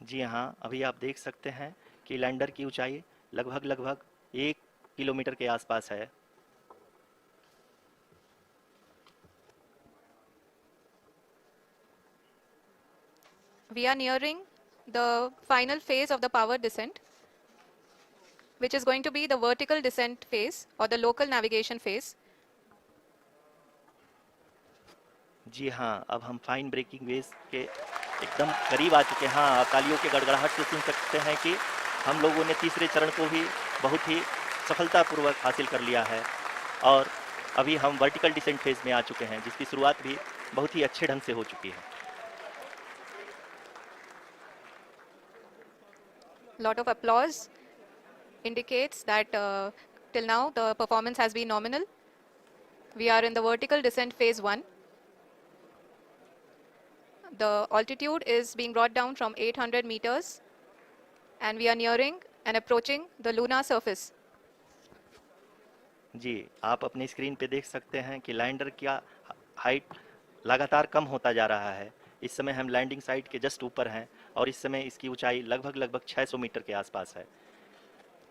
जी हाँ, अभी आप देख सकते हैं कि लैंडर की ऊंचाई लगभग लगभग 1 किलोमीटर के आसपास है। We are nearing the final phase of the power descent, which is going to be the vertical descent phase or the local navigation phase. जी हाँ, अब हम फाइन ब्रेकिंग वेव के एकदम करीब आ चुके हैं। हाँ, तालियों के गड़गड़ाहट से सुन सकते हैं कि हम लोगों ने तीसरे चरण को भी बहुत ही सफलतापूर्वक हासिल कर लिया है और अभी हम वर्टिकल डिसेंट फेज में आ चुके हैं, जिसकी शुरुआत भी बहुत ही अच्छे ढंग से हो चुकी है। Lot of applause indicates that till now the performance has been nominal. We are in the vertical descent phase 1. The altitude is being brought down from 800 meters, and we are nearing and approaching the lunar surface. जी, आप अपनी screen पे देख सकते हैं कि lander का height लगातार कम होता जा रहा है। इस समय हम लैंडिंग साइट के जस्ट ऊपर हैं और इस समय इसकी ऊंचाई लगभग लगभग 600 मीटर के आसपास है।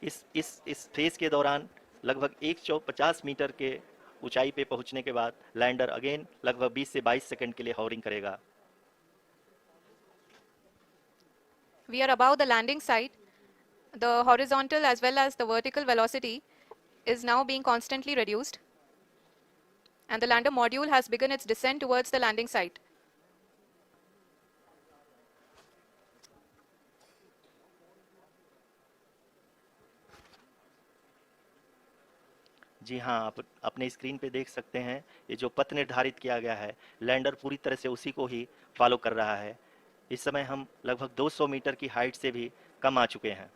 इस फेज के दौरान लगभग 150 मीटर के ऊंचाई पे पहुंचने के बाद लैंडर अगेन लगभग 20 से 22 सेकंड के लिए हॉवरिंग करेगा। We are above the landing site. The horizontal as well as the vertical velocity is now being constantly reduced, and the lander module has begun its descent towards the landing site. जी हाँ, आप अपने screen पे देख सकते हैं ये जो पथ निर्धारित किया गया है, लैंडर पूरी तरह से उसी को ही फॉलो कर रहा है। इस समय हम लगभग 200 मीटर की हाइट से भी कम आ चुके हैं।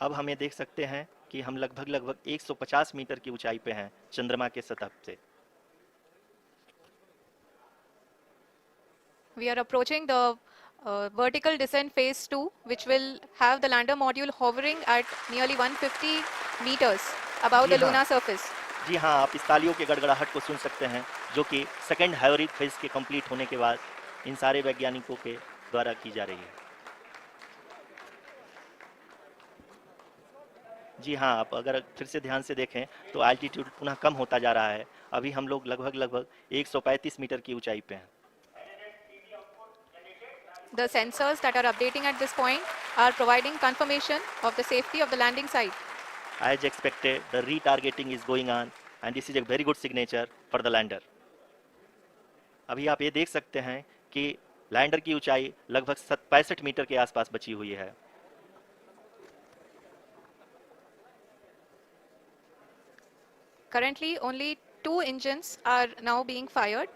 अब हम ये देख सकते हैं कि हम लगभग लगभग 150 मीटर की ऊंचाई पे हैं चंद्रमा के सतह से। We are approaching the vertical descent phase 2, which will have the lander module hovering at nearly 150 meters above ji the हाँ। lunar surface. जी हाँ, आप इस तालियों के गड़गड़ाहट को सुन सकते हैं, जो कि सेकंड हाइब्रिड फेज के कंप्लीट होने के बाद इन सारे वैज्ञानिकों के द्वारा की जा रही है। जी हाँ, आप अगर फिर से ध्यान से देखें तो एल्टीट्यूड पुनः कम होता जा रहा है। अभी हम लोग लगभग लगभग 135 मीटर की ऊंचाई पे हैं। The sensors that are updating at this point are providing confirmation of the safety of the landing site. As expected, the retargeting is going on and this is a very good signature for the lander. अभी आप ये देख सकते हैं कि lander की ऊंचाई लगभग 65 मीटर के आसपास बची हुई है। Currently, only 2 engines are now being fired,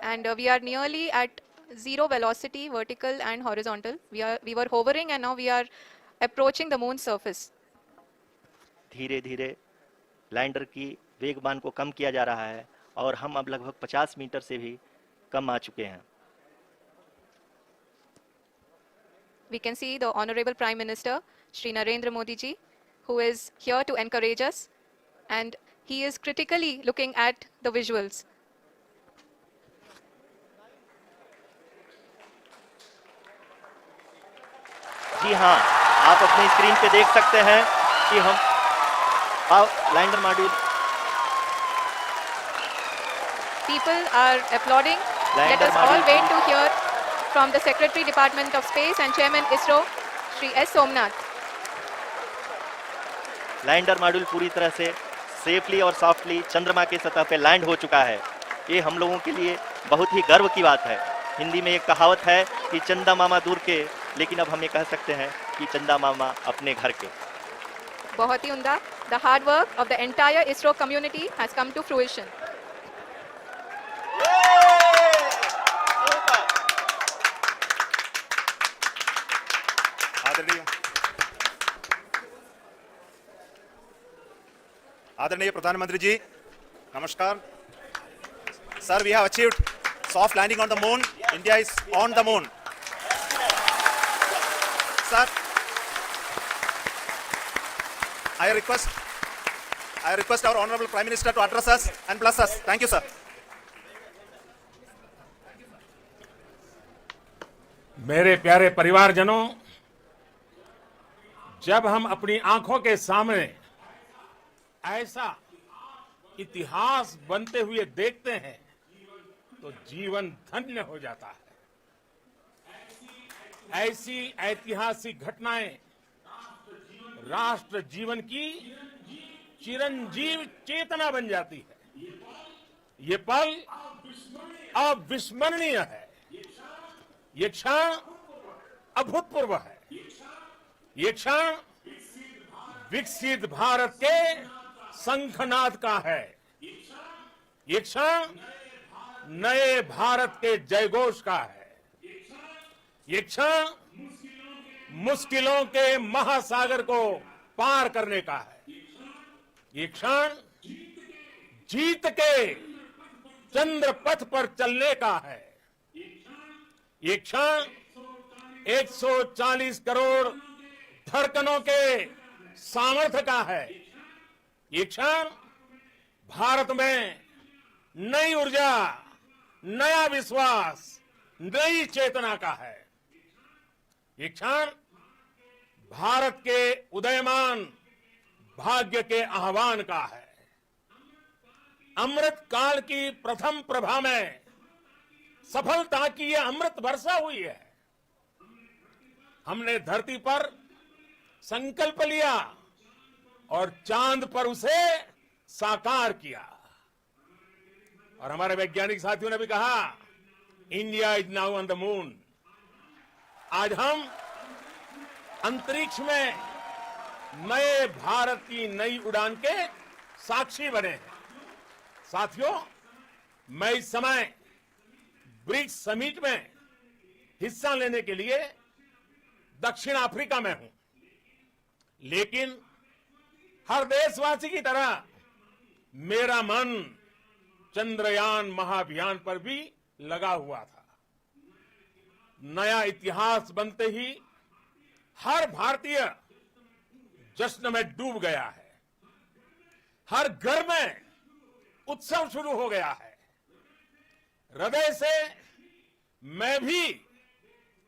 and we are nearly at zero velocity, vertical and horizontal. We were hovering, and now we are approaching the moon's surface. धीरे धीरे लैंडर की वेगमान को कम किया जा रहा है और हम अब लगभग 50 मीटर से भी कम आ चुके हैं. We can see the Honorable Prime Minister, Shri Narendra Modi ji, who is here to encourage us, and he is critically looking at the visuals. जी हाँ, आप अपनी स्क्रीन पे देख सकते हैं कि हम lander module. People are applauding. Let us all wait to hear from the Secretary Department of Space and Chairman ISRO, Shri S. Somnath. Lander module पूरी तरह से सेफली और सॉफ्टली चंद्रमा के सतह पे लैंड हो चुका है. ये हम लोगों के लिए बहुत ही गर्व की बात है. हिंदी में एक कहावत है कि चंदा मामा दूर के, लेकिन अब हम ये कह सकते हैं कि चंदा मामा अपने घर के. बहुत ही उम्दा. The hard work of the entire ISRO community has come to fruition. आदरणीय प्रधानमंत्री जी, नमस्कार. Sir, we have achieved soft landing on the moon. India is on the moon. Sir, I request our Honorable Prime Minister to address us and bless us. Thank you, sir. मेरे प्यारे परिवारजनों, जब हम अपनी आंखों के सामने ऐसा इतिहास बनते हुए देखते हैं तो जीवन धन्य हो जाता है. ऐसी ऐतिहासिक घटनाएं राष्ट्र जीवन की चिरंजीव चेतना बन जाती है. ये पल अविस्मरणीय है. ये क्षण अभूतपूर्व है. ये क्षण विकसित भारत के शंखनाद का है. ये क्षण नए भारत के जयघोष का है. ये क्षण मुश्किलों के महासागर को पार करने का है. ये क्षण जीत के चंद्र पथ पर चलने का है. ये क्षण 140 करोड़ धड़कनों के सामर्थ्य का है. ये क्षण भारत में नई ऊर्जा, नया विश्वास, नई चेतना का है. ये क्षण भारत के उदयमान भाग्य के आह्वान का है. अमृत काल की प्रथम प्रभा में सफलता की यह अमृत वर्षा हुई है. हमने धरती पर संकल्प लिया और चांद पर उसे साकार किया. और हमारे वैज्ञानिक साथियों ने भी कहा, India is now on the moon. आज हम अंतरिक्ष में नए भारत की नई उड़ान के साक्षी बने हैं. साथियों, मैं इस समय ब्रिक्स समिट में हिस्सा लेने के लिए दक्षिण अफ्रीका में हूं. लेकिन हर देशवासी की तरह मेरा मन चंद्रयान महाअभियान पर भी लगा हुआ था. नया इतिहास बनते ही हर भारतीय जश्न में डूब गया है. हर घर में उत्सव शुरू हो गया है. हृदय से मैं भी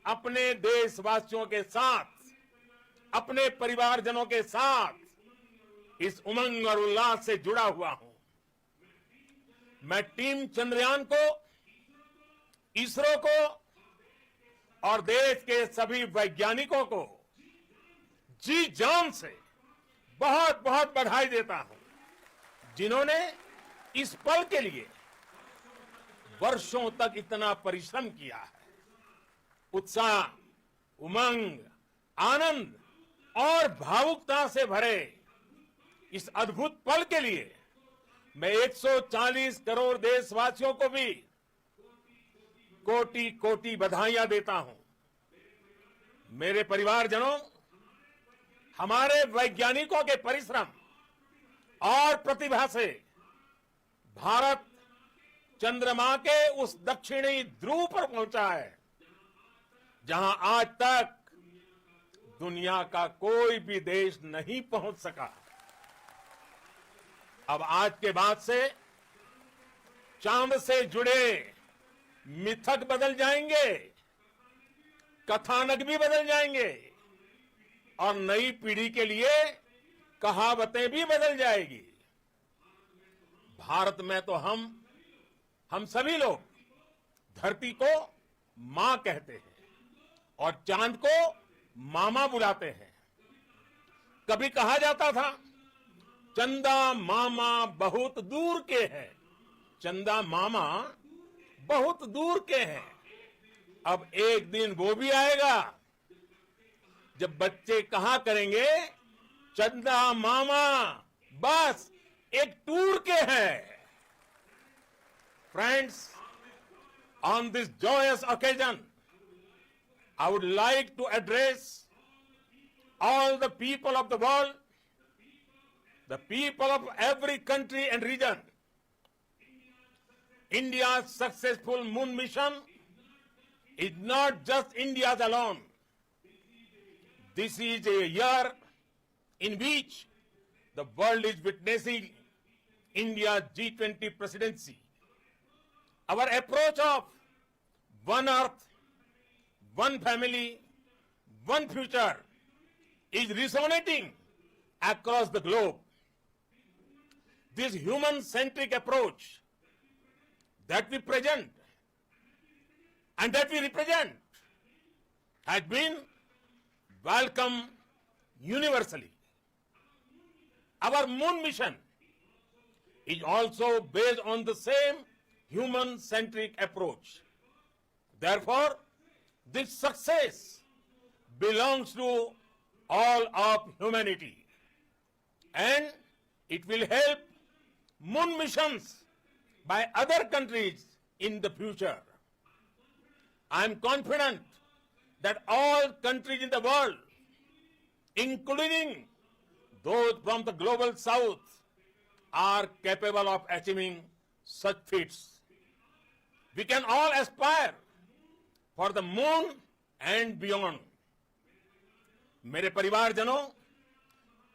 अपने देशवासियों के साथ, अपने परिवारजनों के साथ इस उमंग और उल्लास से जुड़ा हुआ हूं. मैं टीम चंद्रयान को, इसरो को और देश के सभी वैज्ञानिकों को जी जान से बहुत बहुत बधाई देता हूं, जिन्होंने इस पल के लिए वर्षों तक इतना परिश्रम किया है. उत्साह, उमंग, आनंद और भावुकता से भरे इस अद्भुत पल के लिए मैं 140 करोड़ देशवासियों को भी कोटि कोटि बधाइयां देता हूं। मेरे परिवारजनों, हमारे वैज्ञानिकों के परिश्रम और प्रतिभा से भारत चंद्रमा के उस दक्षिणी ध्रुव पर पहुंचा है जहां आज तक दुनिया का कोई भी देश नहीं पहुंच सका। अब आज के बाद से चांद से जुड़े मिथक बदल जाएंगे, कथानक भी बदल जाएंगे और नई पीढ़ी के लिए कहावतें भी बदल जाएगी। भारत में तो हम सभी लोग धरती को मां कहते हैं और चांद को मामा बुलाते हैं। कभी कहा जाता था चंदा मामा बहुत दूर के हैं, चंदा मामा बहुत दूर के हैं। अब एक दिन वो भी आएगा जब बच्चे कहा करेंगे चंदा मामा बस एक टूर के हैं। Friends, on this joyous occasion, I would like to address all the people of the world, the people of every country and region. India's successful moon mission is not just India's alone. This is a year in which the world is witnessing India's G20 presidency. Our approach of one earth, one family, one future is resonating across the globe. This human-centric approach that we present and that we represent has been welcomed universally. Our moon mission is also based on the same human-centric approach. Therefore, this success belongs to all of humanity, and it will help moon missions by other countries in the future. I am confident that all countries in the world, including those from the global south, are capable of achieving such feats. We can all aspire for the moon and beyond. मेरे परिवारजनों,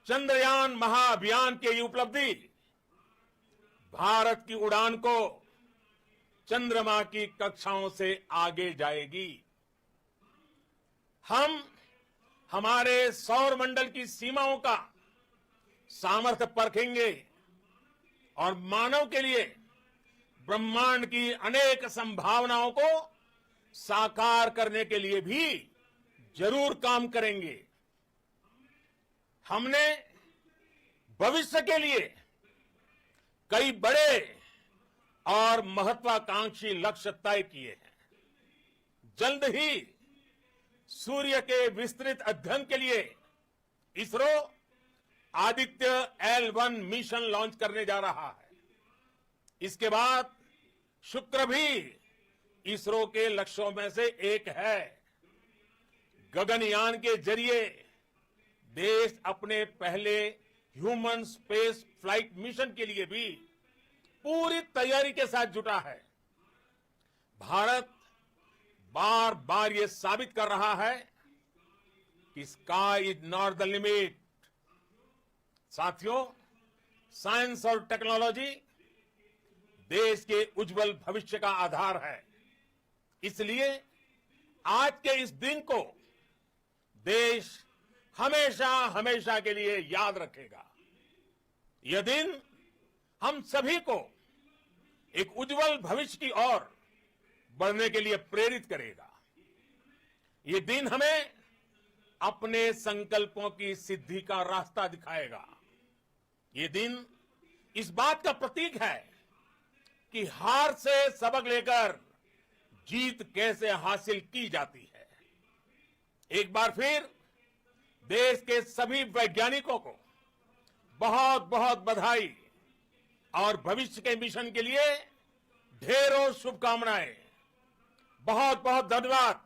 चंद्रयान महाअभियान की ये उपलब्धि भारत की उड़ान को चंद्रमा की कक्षाओं से आगे जाएगी। हम हमारे सौर मंडल की सीमाओं का सामर्थ्य परखेंगे और मानव के लिए ब्रह्मांड की अनेक संभावनाओं को साकार करने के लिए भी जरूर काम करेंगे। हमने भविष्य के लिए कई बड़े और महत्वाकांक्षी लक्ष्य तय किए हैं। जल्द ही सूर्य के विस्तृत अध्ययन के लिए ISRO Aditya L1 mission launch करने जा रहा है। इसके बाद शुक्र भी इसरो के लक्ष्यों में से एक है। गगनयान के जरिए देश अपने पहले ह्यूमन स्पेस फ्लाइट मिशन के लिए भी पूरी तैयारी के साथ जुटा है। भारत बार बार ये साबित कर रहा है कि sky is not the limit. साथियों, साइंस और टेक्नोलॉजी देश के उज्जवल भविष्य का आधार है। इसलिए आज के इस दिन को देश हमेशा हमेशा के लिए याद रखेगा। यह दिन हम सभी को एक उज्जवल भविष्य की ओर बढ़ने के लिए प्रेरित करेगा। ये दिन हमें अपने संकल्पों की सिद्धि का रास्ता दिखाएगा। ये दिन इस बात का प्रतीक है कि हार से सबक लेकर जीत कैसे हासिल की जाती है। एक बार फिर देश के सभी वैज्ञानिकों को बहुत बहुत बधाई और भविष्य के मिशन के लिए ढेरों शुभकामनाएं। बहुत बहुत धन्यवाद।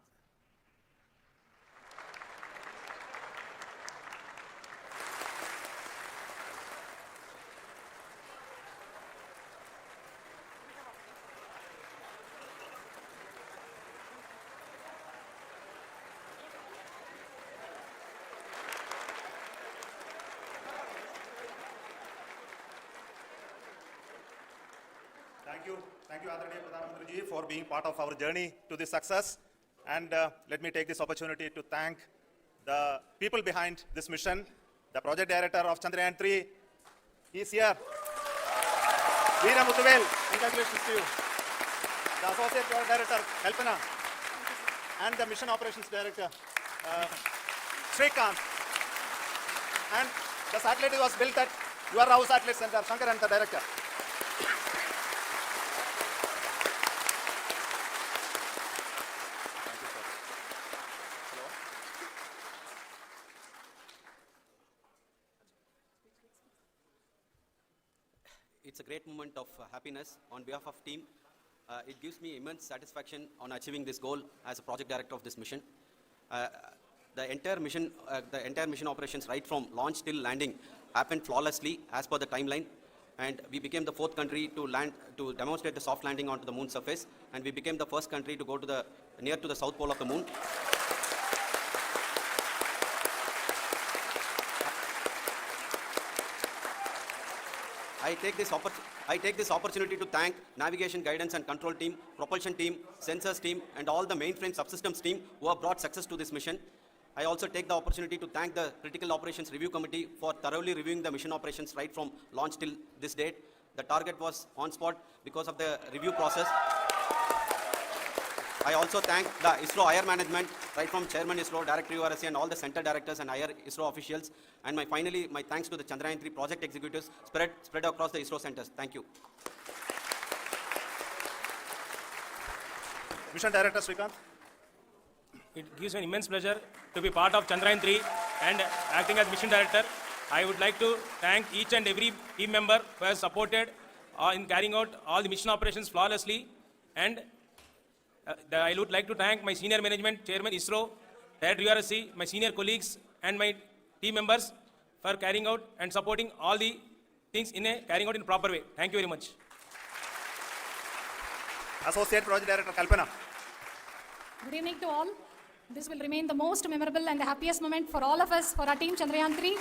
Thank you, Adaraniya Pradhan Mantri ji, for being part of our journey to this success. And let me take this opportunity to thank the people behind this mission. The project director of Chandrayaan 3, he is here. Veera Muthuvel, congratulations to you. The associate project director, Kalpana, and the mission operations director, Srikanth. And the satellite was built at your house satellite center, Shankaran, the director. It's a great moment of happiness on behalf of team. It gives me immense satisfaction on achieving this goal as a project director of this mission. The entire mission operations right from launch till landing happened flawlessly as per the timeline, and we became the 4th country to demonstrate the soft landing onto the moon surface, and we became the first country to go to near to the south pole of the moon. I take this opportunity to thank navigation, guidance and control team, propulsion team, sensors team, and all the mainframe subsystems team who have brought success to this mission. I also take the opportunity to thank the Critical Operations Review Committee for thoroughly reviewing the mission operations right from launch till this date. The target was on spot because of the review process. I also thank the ISRO IR management, right from Chairman ISRO, Director URSC, and all the center directors and IR ISRO officials. And finally, my thanks to the Chandrayaan 3 project executives spread across the ISRO centers. Thank you. Mission Director Srikanth. It gives me an immense pleasure to be part of Chandrayaan 3 and acting as Mission Director. I would like to thank each and every team member who has supported in carrying out all the mission operations flawlessly. And I would like to thank my senior management, Chairman ISRO, Director URSC, my senior colleagues and my team members for carrying out and supporting all the things carrying out in a proper way. Thank you very much. Associate Project Director Kalpana. Good evening to all. This will remain the most memorable and the happiest moment for all of us, for our team Chandrayaan 3.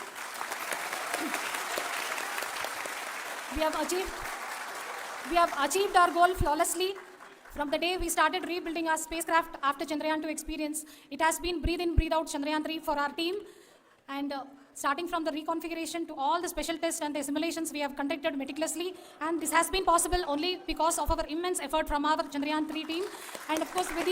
We have achieved our goal flawlessly. From the day we started rebuilding our spacecraft after Chandrayaan 2 experience, it has been breathe in, breathe out Chandrayaan 3 for our team. And starting from the reconfiguration to all the special tests and the simulations we have conducted meticulously. And this has been possible only because of our immense effort from our Chandrayaan 3 team. And of course, with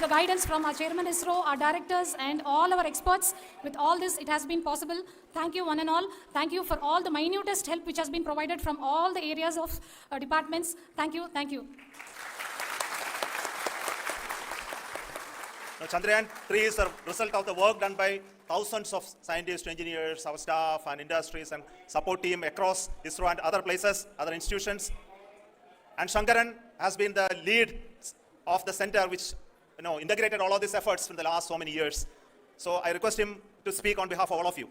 the guidance from our Chairman ISRO, our directors, and all our experts, with all this, it has been possible. Thank you, one and all. Thank you for all the minutest help which has been provided from all the areas of departments. Thank you, thank you. Now, Chandrayaan 3 is a result of the work done by thousands of scientists, engineers, our staff, and industries, and support team across ISRO and other places, other institutions. And Shankaran has been the lead of the center which integrated all of these efforts in the last so many years. So I request him to speak on behalf of all of you.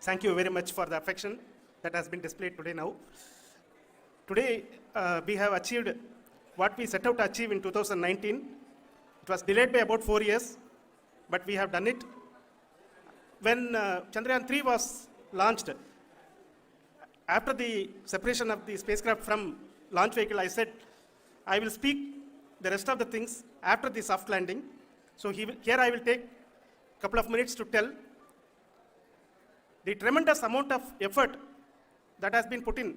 Thank you very much for the affection that has been displayed today now. Today, we have achieved what we set out to achieve in 2019. It was delayed by about 4 years, but we have done it. When Chandrayaan 3 was launched, after the separation of the spacecraft from launch vehicle, I said, I will speak the rest of the things after the soft landing. So here I will take a couple of minutes to tell the tremendous amount of effort that has been put in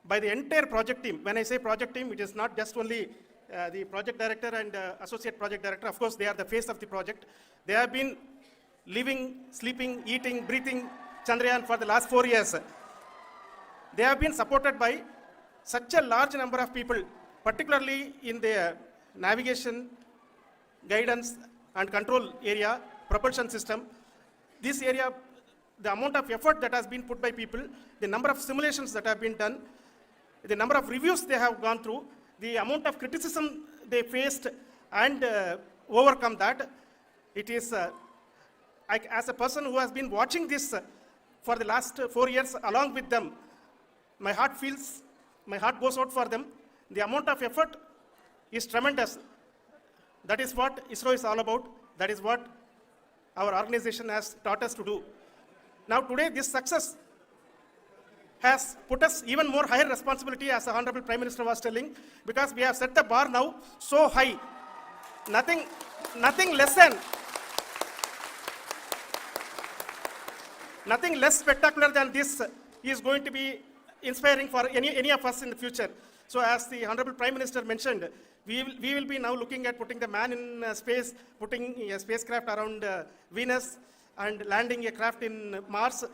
by the entire project team. When I say project team, it is not just only the project director and associate project director. Of course, they are the face of the project. They have been living, sleeping, eating, breathing Chandrayaan for the last 4 years. They have been supported by such a large number of people, particularly in the navigation, guidance and control area, propulsion system. This area, the amount of effort that has been put by people, the number of simulations that have been done, the number of reviews they have gone through, the amount of criticism they faced and overcome that, it is, as a person who has been watching this for the last 4 years along with them, my heart goes out for them. The amount of effort is tremendous. That is what ISRO is all about. That is what our organization has taught us to do. Now today, this success has put us even more higher responsibility, as the Honorable Prime Minister was telling, because we have set the bar now so high. Nothing less spectacular than this is going to be inspiring for any of us in the future. So as the Honorable Prime Minister mentioned, we will be now looking at putting the man in space, putting a spacecraft around Venus and landing a craft in Mars.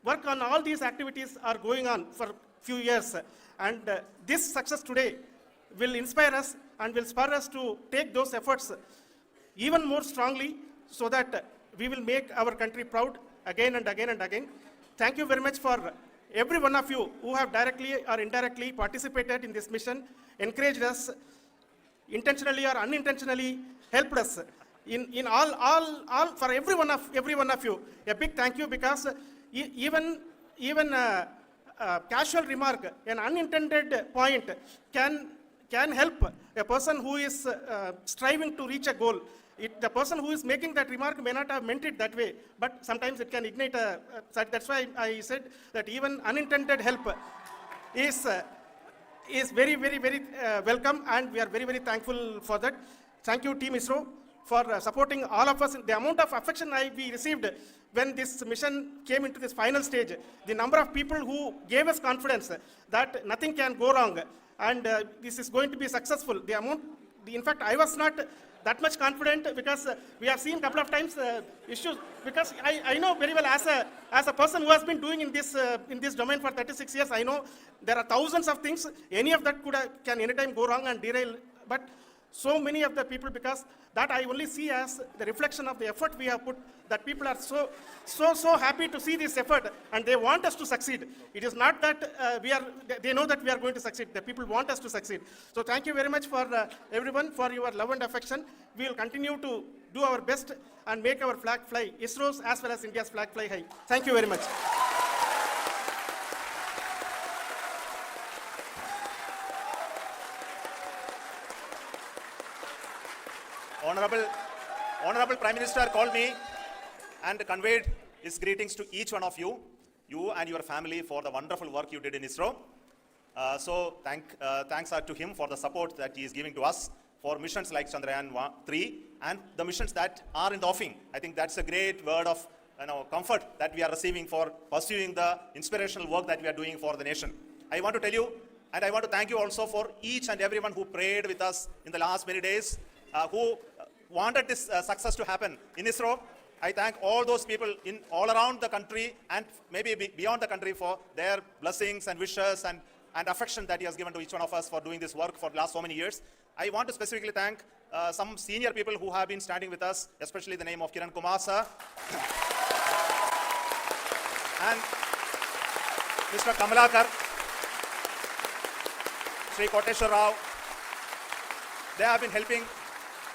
Work on all these activities are going on for few years. And this success today will inspire us and will spur us to take those efforts even more strongly so that we will make our country proud again and again and again. Thank you very much for every one of you who have directly or indirectly participated in this mission, encouraged us, intentionally or unintentionally helped us. In all for every one of you, a big thank you, because even a casual remark, an unintended point can help a person who is striving to reach a goal. The person who is making that remark may not have meant it that way, but sometimes it can ignite that's why I said that even unintended help is very, very, very welcome, and we are very, very thankful for that. Thank you, Team ISRO, for supporting all of us. The amount of affection we received when this mission came into this final stage, the number of people who gave us confidence that nothing can go wrong, and this is going to be successful. In fact, I was not that much confident, because we have seen a couple of times issues, because I know very well, as a person who has been doing in this domain for 36 years, I know there are thousands of things. Any of that can anytime go wrong and derail, but so many of the people, because that I only see as the reflection of the effort we have put, that people are so happy to see this effort and they want us to succeed. It is not that they know that we are going to succeed. The people want us to succeed. So thank you very much for everyone for your love and affection. We will continue to do our best and make our flag fly, ISRO's as well as India's flag fly high. Thank you very much. Honorable Prime Minister called me and conveyed his greetings to each one of you and your family, for the wonderful work you did in ISRO. So thanks are to him for the support that he is giving to us for missions like Chandrayaan 3 and the missions that are in the offing. I think that's a great word of comfort that we are receiving for pursuing the inspirational work that we are doing for the nation. I want to tell you, and I want to thank you also for each and everyone who prayed with us in the last many days, who wanted this success to happen in ISRO. I thank all those people in all around the country and maybe beyond the country for their blessings and wishes and affection that he has given to each one of us for doing this work for the last so many years. I want to specifically thank some senior people who have been standing with us, especially the name of Kiran Kumar sir and Mr. Kamalakar, Sri Koteshwar Rao. They have been helping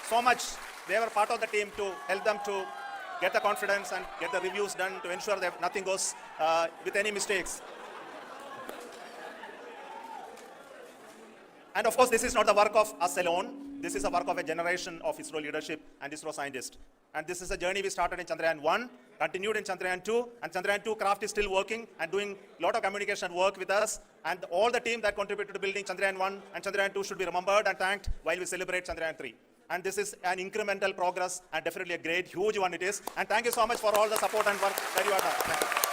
so much. They were part of the team to help them to get the confidence and get the reviews done to ensure that nothing goes with any mistakes. And of course, this is not the work of us alone. This is the work of a generation of ISRO leadership and ISRO scientists. And this is a journey we started in Chandrayaan 1, continued in Chandrayaan 2, and Chandrayaan 2 craft is still working and doing a lot of communication work with us. And all the team that contributed to building Chandrayaan 1 and Chandrayaan 2 should be remembered and thanked while we celebrate Chandrayaan 3. And this is an incremental progress and definitely a great, huge one it is. And thank you so much for all the support and work that you have done. Thank you.